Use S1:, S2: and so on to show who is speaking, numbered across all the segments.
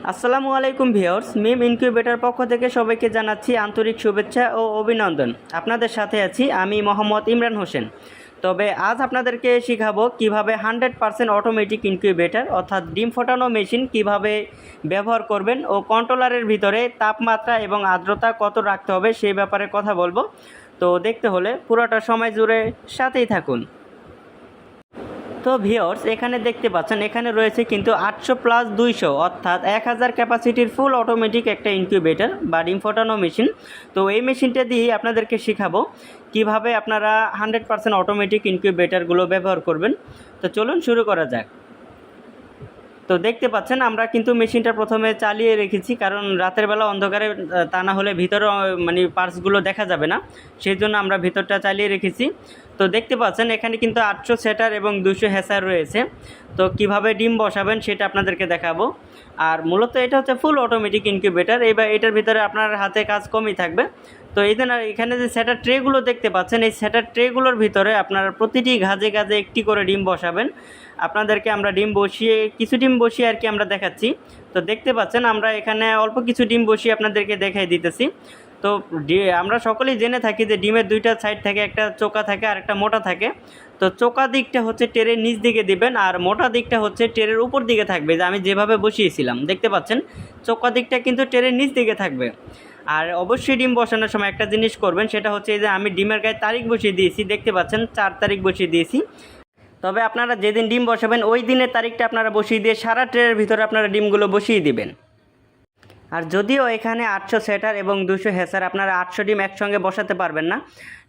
S1: আসসালামু আলাইকুম ভিউয়ার্স, মিম ইনকিউবেটর পক্ষ থেকে সবাইকে জানাচ্ছি আন্তরিক শুভেচ্ছা ও অভিনন্দন। আপনাদের সাথে আছি আমি মোহাম্মদ ইমরান হোসেন। তবে আজ আপনাদেরকে শেখাবো কিভাবে 100% অটোমেটিক ইনকিউবেটর অর্থাৎ ডিম ফোটানো মেশিন কিভাবে ব্যবহার করবেন ও কন্ট্রোলারের ভিতরে তাপমাত্রা এবং আর্দ্রতা কত রাখতে হবে সেই ব্যাপারে কথা বলবো। তো দেখতে হলে পুরোটা সময় জুড়ে সাথেই থাকুন। তো ভিউয়ার্স, এখানে দেখতে পাচ্ছেন এখানে রয়েছে কিন্তু 800+200 অর্থাৎ 1000 ক্যাপাসিটির ফুল অটোমেটিক একটা ইনকিউবেটর বা ডিম ফোটানো মেশিন। তো এই মেশিনটা দিয়ে আপনাদেরকে শেখাবো কিভাবে আপনারা 100% অটোমেটিক ইনকিউবেটরগুলো ব্যবহার করবেন। তো চলুন শুরু করা যাক। তো দেখতে পাচ্ছেন আমরা কিন্তু মেশিনটা প্রথমে চালিয়ে রেখেছি, কারণ রাতের বেলা অন্ধকারে তা না হলে ভিতরে মানে পার্টসগুলো দেখা যাবে না, সেই জন্য আমরা ভিতরটা চালিয়ে রেখেছি। তো দেখতে পাচ্ছেন এখানে কিন্তু 800 সেটার এবং 200 হ্যাসার রয়েছে। তো কিভাবে ডিম বসাবেন সেটা আপনাদেরকে দেখাবো। আর মূলত এটা হচ্ছে ফুল অটোমেটিক ইনকিউবেটর, এবার এটার ভিতরে আপনার হাতে কাজ কমই থাকবে। তো এই জন্য এখানে যে সেটার ট্রেগুলো দেখতে পাচ্ছেন, এই সেটার ট্রেগুলোর ভিতরে আপনারা প্রতিটি গাজে গাজে একটি করে ডিম বসাবেন। আপনাদেরকে আমরা কিছু ডিম বসিয়ে আর কি আমরা দেখাচ্ছি। তো দেখতে পাচ্ছেন আমরা এখানে অল্প কিছু ডিম বসিয়ে আপনাদেরকে দেখাই দিতেছি। তো আমরা সকলেই জেনে থাকি যে ডিমের দুইটা সাইড থাকে, একটা চোকা থাকে আর একটা মোটা থাকে। তো চোকা দিকটা হচ্ছে টেরের নিচ দিকে দিবেন, আর মোটা দিকটা হচ্ছে টেরের উপর দিকে থাকবে, যে আমি যেভাবে বসিয়েছিলাম দেখতে পাচ্ছেন চোকা দিকটা কিন্তু টেরের নিচ দিকে থাকবে। আর অবশ্যই ডিম বসানোর সময় একটা জিনিস করবেন, সেটা হচ্ছে এই যে আমি ডিমের গায়ে তারিখ বসিয়ে দিয়েছি, দেখতে পাচ্ছেন 4 তারিখ বসিয়ে দিয়েছি। তবে আপনারা যেদিন ডিম বসাবেন ওই দিনের তারিখটা আপনারা বসিয়ে দিয়ে সারা ট্রের ভিতরে আপনারা ডিমগুলো বসিয়ে দিবেন। আর যদিও এখানে 800 সেটার এবং 200 হ্যাসার, আপনারা 800 ডিম একসঙ্গে বসাতে পারবেন না।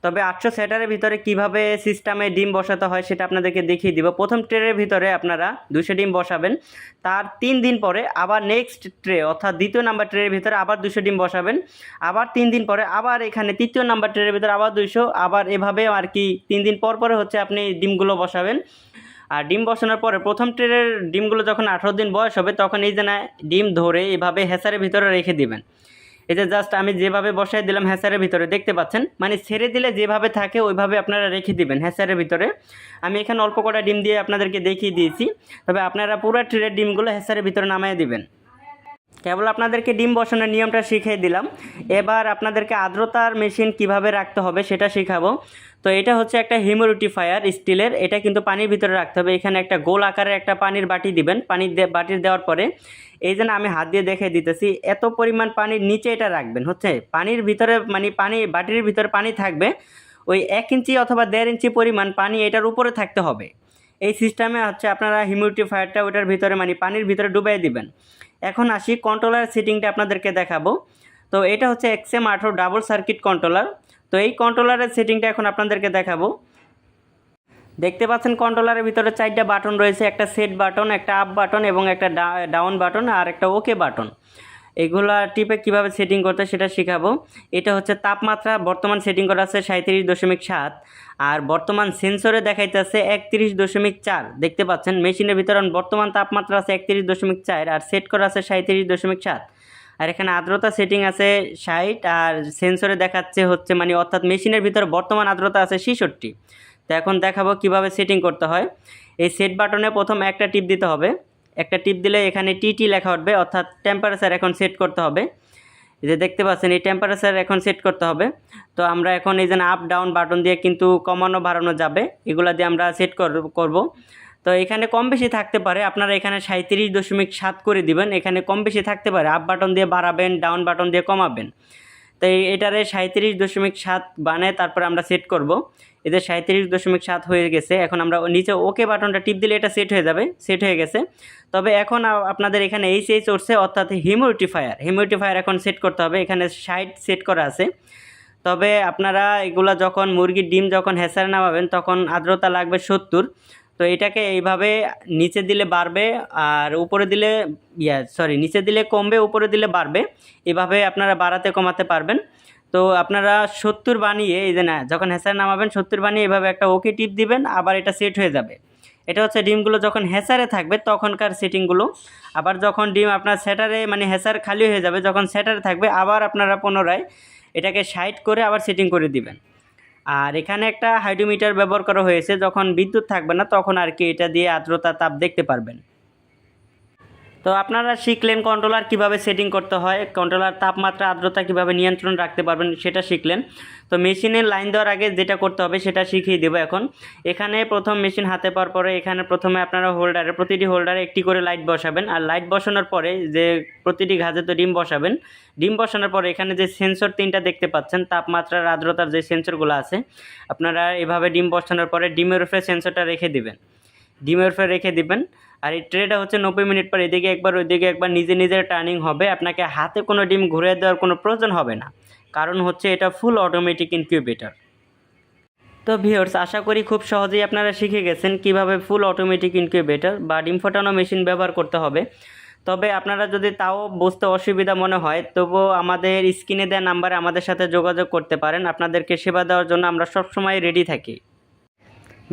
S1: তবে 800 সেটারের ভিতরে কিভাবে সিস্টেমে ডিম বসাতে হয় সেটা আপনাদেরকে দেখিয়ে দিব। প্রথম ট্রের ভিতরে আপনারা 200 ডিম বসাবেন, তার 3 দিন পরে আবার নেক্সট ট্রে অর্থাৎ দ্বিতীয় নাম্বার ট্রের ভিতরে আবার 200 ডিম বসাবেন, আবার 3 দিন পরে আবার এখানে তৃতীয় নাম্বার ট্রের ভিতরে আবার 200, আবার এভাবে আর কি 3 দিন পর পরে হচ্ছে আপনি ডিমগুলো বসাবেন। আর ডিম বসানোর পরে প্রথম ট্রের ডিমগুলো যখন 18 দিন বয়স হবে তখন এই যে না ডিম ধরে এভাবে হ্যাসারের ভিতরে রেখে দিবেন। এই যে জাস্ট আমি যেভাবে বসাই দিলাম হ্যাসারের ভিতরে দেখতে পাচ্ছেন, মানে ছেড়ে দিলে যেভাবে থাকে ওইভাবে আপনারা রেখে দিবেন হ্যাসারের ভিতরে। আমি এখানে অল্প কটা ডিম দিয়ে আপনাদেরকে দেখিয়ে দিয়েছি, তবে আপনারা পুরো ট্রের ডিমগুলো হ্যাসারের ভিতরে নামিয়ে দিবেন। কেবল আপনাদেরকে ডিম বসানোর নিয়মটা শিখিয়ে দিলাম। এবার আপনাদেরকে আর্দ্রতার মেশিন কিভাবে রাখতে হবে সেটা শেখাবো। তো এটা হচ্ছে একটা হিউমিডিফায়ার স্টিলের, এটা কিন্তু পানির ভিতরে রাখতে হবে। এখানে একটা গোল আকারের একটা পানির বাটি দিবেন, বাটির দেওয়ার পরে এই জন্য আমি হাত দিয়ে দেখে দিতেছি, এত পরিমাণ পানির নিচে এটা রাখবেন। হচ্ছে পানির ভিতরে মানে বাটির ভিতরে পানি থাকবে, ওই 1 ইঞ্চি অথবা 1.5 ইঞ্চি পরিমাণ পানি এটার উপরে থাকতে হবে। এই সিস্টেমে হচ্ছে আপনারা হিউমিডিফায়ারটা ওটার ভিতরে মানে পানির ভিতরে ডুবাই দিবেন। এখন আসি কন্ট্রোলার সেটিংটা আপনাদেরকে দেখাবো। তো এটা হচ্ছে XM18 ডাবল সার্কিট কন্ট্রোলার। তো এই কন্ট্রোলারের সেটিংটা এখন আপনাদেরকে দেখাবো। দেখতে পাচ্ছেন কন্ট্রোলারের ভিতরে 4টা বাটন রয়েছে, একটা সেট বাটন, একটা আপ বাটন এবং একটা ডাউন বাটন আর একটা ওকে বাটন। এগুলা টিপে কিভাবে সেটিং করতে সেটা শেখাবো। এটা হচ্ছে তাপমাত্রা, বর্তমান সেটিং করা আছে 37.7, আর বর্তমান সেন্সরে দেখাইতেছে 31.4। দেখতে পাচ্ছেন মেশিনের ভিতরে বর্তমান তাপমাত্রা আছে 31.4 আর সেট করা আছে 37.7। আর এখানে আর্দ্রতা সেটিং আছে 60 আর সেন্সরে দেখাচ্ছে হচ্ছে মানে অর্থাৎ মেশিনের ভিতরে বর্তমান আর্দ্রতা আছে 66। তো এখন দেখাবো কিভাবে সেটিং করতে হয়। এই সেট বাটনে প্রথম একটা টিপ দিতে হবে, একটা টিপ দিলে এখানে টিটি লেখা উঠবে, অর্থাৎ টেম্পারেচার এখন সেট করতে হবে। এই যে দেখতে পাচ্ছেন এই টেম্পারেচার এখন সেট করতে হবে। তো আমরা এখন এই যে আপ ডাউন বাটন দিয়ে কিন্তু কমানো বাড়ানো যাবে, এগুলা দিয়ে আমরা সেট করব। তো এখানে কম বেশি থাকতে পারে, আপনারা এখানে 37.7 করে দিবেন, এখানে কম বেশি থাকতে পারে, আপ বাটন দিয়ে বাড়াবেন ডাউন বাটন দিয়ে কমাবেন। তো এটারে 37.7 বানায় তারপরে আমরা সেট করব। এদের 37.7 হয়ে গেছে, এখন আমরা নিচে ওকে বাটনটা টিপ দিলে এটা সেট হয়ে যাবে, সেট হয়ে গেছে। তবে এখন আপনাদের এখানে এইচএইচ উঠছে অর্থাৎ হিউমিডিফায়ার এখন সেট করতে হবে, এখানে 60 সেট করা আছে। তবে আপনারা এগুলা যখন মুরগির ডিম যখন হ্যাসারে নামাবেন তখন আর্দ্রতা লাগবে 70। তো এটাকে এইভাবে নিচে দিলে বাড়বে আর উপরে দিলে নিচে দিলে কমবে, উপরে দিলে বাড়বে, এভাবে আপনারা বাড়াতে কমাতে পারবেন। তো আপনারা 70 বানিয়ে এই যে না যখন হ্যাসারে নামাবেন 70 বানিয়ে এভাবে একটা ওকে টিপ দিবেন, আবার এটা সেট হয়ে যাবে। এটা হচ্ছে ডিমগুলো যখন হ্যাসারে থাকবে তখনকার সেটিংগুলো। আবার যখন ডিম আপনার সেটারে মানে হ্যাসার খালি হয়ে যাবে, যখন সেটারে থাকবে আবার আপনারা পুনরায় এটাকে 60 করে আবার সেটিং করে দিবেন। আর এখানে একটা হাইড্রোমিটার ব্যবহার করা হয়েছে, যখন বিদ্যুৎ থাকবে না তখন আর কি এটা দিয়ে আর্দ্রতা তাপ দেখতে পারবেন। তো আপনারা শিখলেন কন্ট্রোলার কিভাবে সেটিং করতে হয়, কন্ট্রোলার তাপমাত্রা আর্দ্রতা কিভাবে নিয়ন্ত্রণ রাখতে পারবেন সেটা শিখলেন। তো মেশিনের লাইন দেওয়ার আগে যেটা করতে হবে সেটা শিখিয়ে দেবো এখন। এখানে প্রথম মেশিন হাতে পাওয়ার পরে এখানে প্রথমে আপনারা হোল্ডারে, প্রতিটি হোল্ডারে একটি করে লাইট বসাবেন। আর লাইট বসানোর পরে যে প্রতিটি ঘাজে তো ডিম বসাবেন। ডিম বসানোর পরে এখানে যে সেন্সর 3টা দেখতে পাচ্ছেন, তাপমাত্রার আর্দ্রতার যে সেন্সরগুলো আছে, আপনারা এভাবে ডিম বসানোর পরে ডিমের উপরে সেন্সরটা রেখে দিবেন, ডিমের উপরে রেখে দিবেন। আর এই ট্রেটা হচ্ছে 90 মিনিট পর এদিকে একবার ওইদিকে একবার নিজে নিজের টার্নিং হবে। আপনাকে হাতে কোনো ডিম ঘুরে দেওয়ার কোনো প্রয়োজন হবে না, কারণ হচ্ছে এটা ফুল অটোমেটিক ইনকিউবেটর। তো ভিউয়ার্স, আশা করি খুব সহজেই আপনারা শিখে গেছেন কিভাবে ফুল অটোমেটিক ইনকিউবেটর বা ডিম ফোটানো মেশিন ব্যবহার করতে হবে। তবে আপনারা যদি তাও বুঝতে অসুবিধা মনে হয়, তবুও আমাদের স্ক্রিনে দেওয়া নাম্বারে আমাদের সাথে যোগাযোগ করতে পারেন। আপনাদেরকে সেবা দেওয়ার জন্য আমরা সবসময় রেডি থাকি।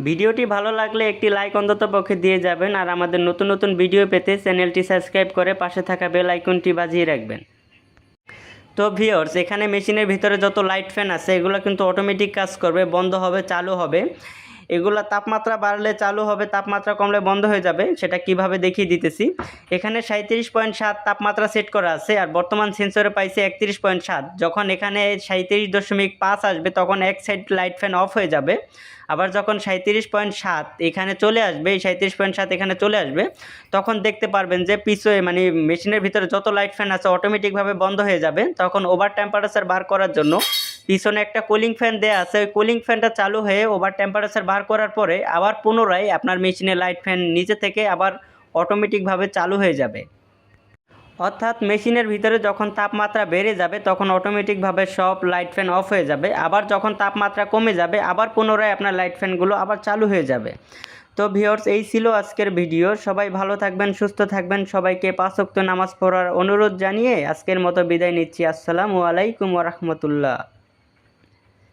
S1: ভিডিওটি ভালো লাগলে একটি লাইক অন্তত পক্ষে দিয়ে যাবেন। আর আমাদের নতুন নতুন ভিডিও পেতে চ্যানেলটি সাবস্ক্রাইব করে পাশে থাকা বেল আইকনটি বাজিয়ে রাখবেন। তো ভিউয়ার্স, এখানে মেশিনের ভিতরে যত লাইট ফ্যান আছে এগুলো কিন্তু অটোমেটিক কাজ করবে, বন্ধ হবে, চালু হবে। এগুলা তাপমাত্রা বাড়লে চালু হবে, তাপমাত্রা কমলে বন্ধ হয়ে যাবে। সেটা কিভাবে দেখিয়ে দিতেছি। এখানে 37.7 তাপমাত্রা সেট করা আছে, আর বর্তমান সেন্সরে পাইছে 31.7। যখন এখানে 37.5 আসবে তখন এক সাইড লাইট ফ্যান অফ হয়ে যাবে। আবার যখন 37.7 এখানে চলে আসবে, এই 37.7 এখানে চলে আসবে, তখন দেখতে পারবেন যে পিছনে মানে মেশিনের ভিতরে যত লাইট ফ্যান আছে অটোমেটিকভাবে বন্ধ হয়ে যাবে। তখন ওভার টেম্পারেচার বার করার জন্য পিছনে একটা কুলিং ফ্যান দেওয়া আছে, ওই কুলিং ফ্যানটা চালু হয়ে ওভার টেম্পারেচার বার করার পরে আবার পুনরায় আপনার মেশিনের লাইট ফ্যান নিচে থেকে আবার অটোমেটিকভাবে চালু হয়ে যাবে। অর্থাৎ মেশিনের ভিতরে যখন তাপমাত্রা বেড়ে যাবে তখন অটোমেটিকভাবে সব লাইট ফ্যান অফ হয়ে যাবে। আবার যখন তাপমাত্রা কমে যাবে আবার পুনরায় আপনার লাইট ফ্যানগুলো আবার চালু হয়ে যাবে। তো ভিউয়ার্স, এই ছিল আজকের ভিডিও। সবাই ভালো থাকবেন, সুস্থ থাকবেন। সবাইকে 5 ওয়াক্ত নামাজ পড়ার অনুরোধ জানিয়ে আজকের মতো বিদায় নিচ্ছি। আসসালামু আলাইকুম ওয়া রাহমাতুল্লাহ।